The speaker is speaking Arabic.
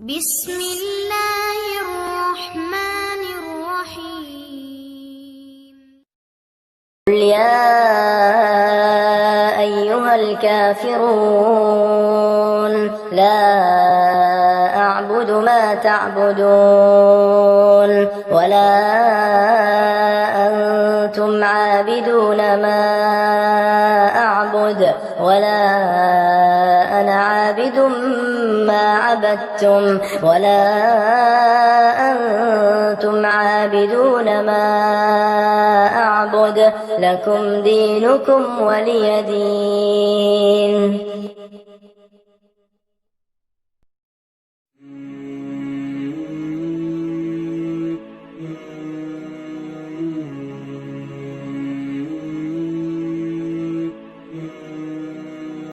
بسم الله الرحمن الرحيم. قل يا أيها الكافرون لا أعبد ما تعبدون ولا أنتم عابدون ما أعبد ولا أنا عابد ما عبدتم ولا أنتم عابدون ما أعبد لكم دينكم ولي دين.